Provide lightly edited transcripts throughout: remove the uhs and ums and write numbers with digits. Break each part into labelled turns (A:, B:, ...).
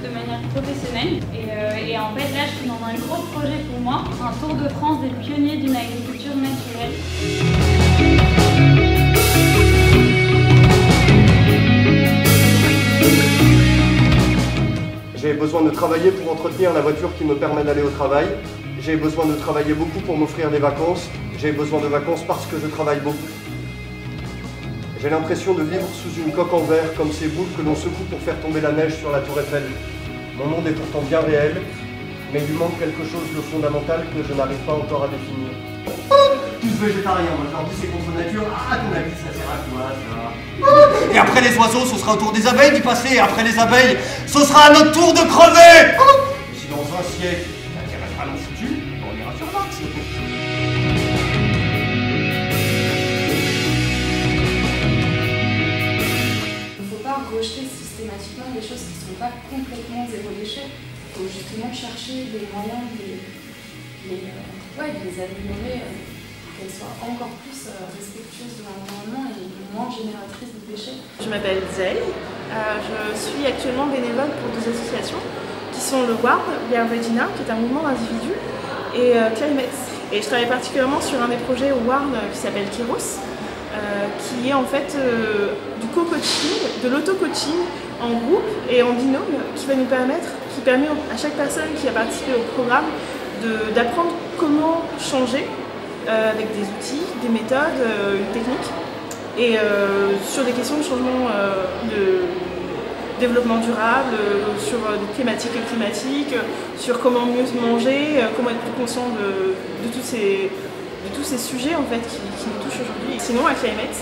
A: de manière professionnelle. Et en fait, là, je suis dans un gros projet pour moi, un tour de France des pionniers d'une agriculture naturelle.
B: J'ai besoin de travailler pour entretenir la voiture qui me permet d'aller au travail. J'ai besoin de travailler beaucoup pour m'offrir des vacances. J'ai besoin de vacances parce que je travaille beaucoup. J'ai l'impression de vivre sous une coque en verre, comme ces boules que l'on secoue pour faire tomber la neige sur la tour Eiffel. Mon monde est pourtant bien réel, mais il lui manque quelque chose de fondamental que je n'arrive pas encore à définir. Tous végétariens, moi je leur dis c'est contre nature. Ah, ton avis, ça sert à quoi ça?
C: Et après les oiseaux, ce sera au tour des abeilles d'y passer. Et après les abeilles, ce sera à notre tour de crever. Et si dans un siècle, la Terre restera non foutue, on ira sur Mars.
D: Il ne faut pas rejeter systématiquement des choses qui ne sont pas complètement zéro déchet. Il faut justement chercher des moyens de les améliorer, qu'elles soient encore plus respectueuses de l'environnement et moins génératrices de déchets.
E: Je m'appelle Zell, je suis actuellement bénévole pour deux associations qui sont le WARD, Via Regina, qui est un mouvement d'individus, et Climate. Et je travaille particulièrement sur un des projets au WARD qui s'appelle Kairos, qui est en fait du co-coaching, de l'auto-coaching en groupe et en binôme qui permet à chaque personne qui a participé au programme d'apprendre comment changer avec des outils, des méthodes, une technique et sur des questions de changement de développement durable, sur des thématiques climatiques, sur comment mieux manger, comment être plus conscient de tous ces sujets en fait, qui nous touchent aujourd'hui. Sinon à Climate,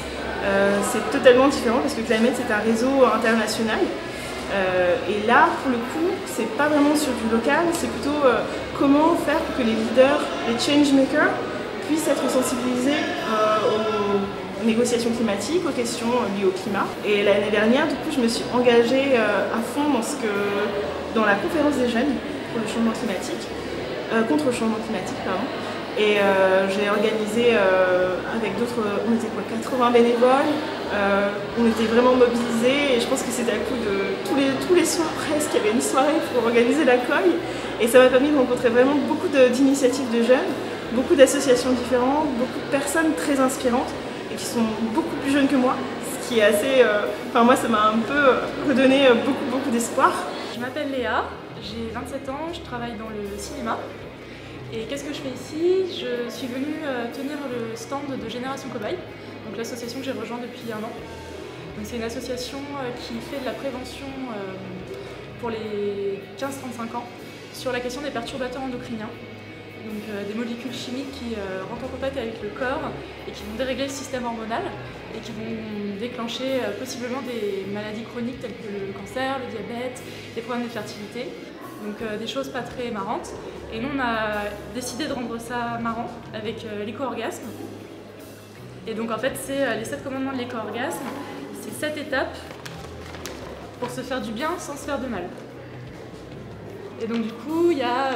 E: c'est totalement différent parce que Climate c'est un réseau international. Et là, pour le coup, c'est pas vraiment sur du local, c'est plutôt comment faire pour que les leaders, les changemakers, puissent être sensibilisés aux négociations climatiques, aux questions liées au climat. Et l'année dernière, du coup, je me suis engagée à fond dans la conférence des jeunes pour le changement climatique, contre le changement climatique, pardon. Et j'ai organisé avec d'autres, on était quoi, 80 bénévoles, on était vraiment mobilisés et je pense que c'était à coup de tous les soirs presque, il y avait une soirée pour organiser l'accueil et ça m'a permis de rencontrer vraiment beaucoup d'initiatives de jeunes, beaucoup d'associations différentes, beaucoup de personnes très inspirantes et qui sont beaucoup plus jeunes que moi, ce qui est assez, moi ça m'a un peu redonné beaucoup d'espoir.
F: Je m'appelle Léa, j'ai 27 ans, je travaille dans le cinéma. Et qu'est-ce que je fais ici? Je suis venue tenir le stand de Génération Cobaye, donc l'association que j'ai rejoint depuis 1 an. C'est une association qui fait de la prévention pour les 15-35 ans sur la question des perturbateurs endocriniens, donc des molécules chimiques qui rentrent en contact avec le corps et qui vont dérégler le système hormonal et qui vont déclencher possiblement des maladies chroniques telles que le cancer, le diabète, les problèmes de fertilité. Donc des choses pas très marrantes. Et nous on a décidé de rendre ça marrant avec l'éco-orgasme. Et donc en fait c'est les 7 commandements de l'éco-orgasme. C'est 7 étapes pour se faire du bien sans se faire de mal. Et donc du coup il y a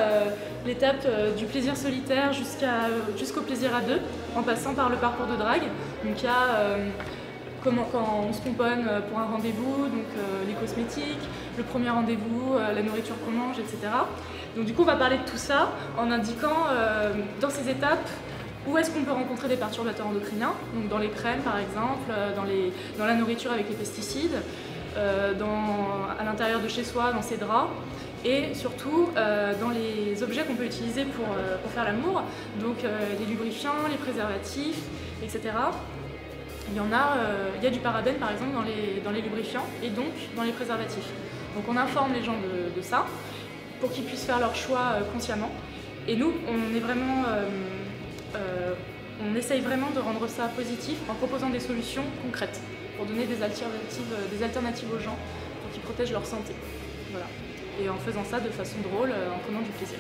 F: l'étape du plaisir solitaire jusqu'au plaisir à deux, en passant par le parcours de drague. Donc il y a quand on se pomponne pour un rendez-vous, donc les cosmétiques, le premier rendez-vous, la nourriture qu'on mange, etc. Donc du coup on va parler de tout ça en indiquant dans ces étapes où est-ce qu'on peut rencontrer des perturbateurs endocriniens, donc dans les crèmes par exemple, dans la nourriture avec les pesticides, à l'intérieur de chez soi, dans ses draps, et surtout dans les objets qu'on peut utiliser pour faire l'amour, donc les lubrifiants, les préservatifs, etc. Il y a du parabène par exemple dans les lubrifiants et donc dans les préservatifs. Donc on informe les gens de ça pour qu'ils puissent faire leur choix consciemment. Et nous, on essaye vraiment de rendre ça positif en proposant des solutions concrètes pour donner des alternatives aux gens pour qu'ils protègent leur santé. Voilà. Et en faisant ça de façon drôle, en prenant du plaisir.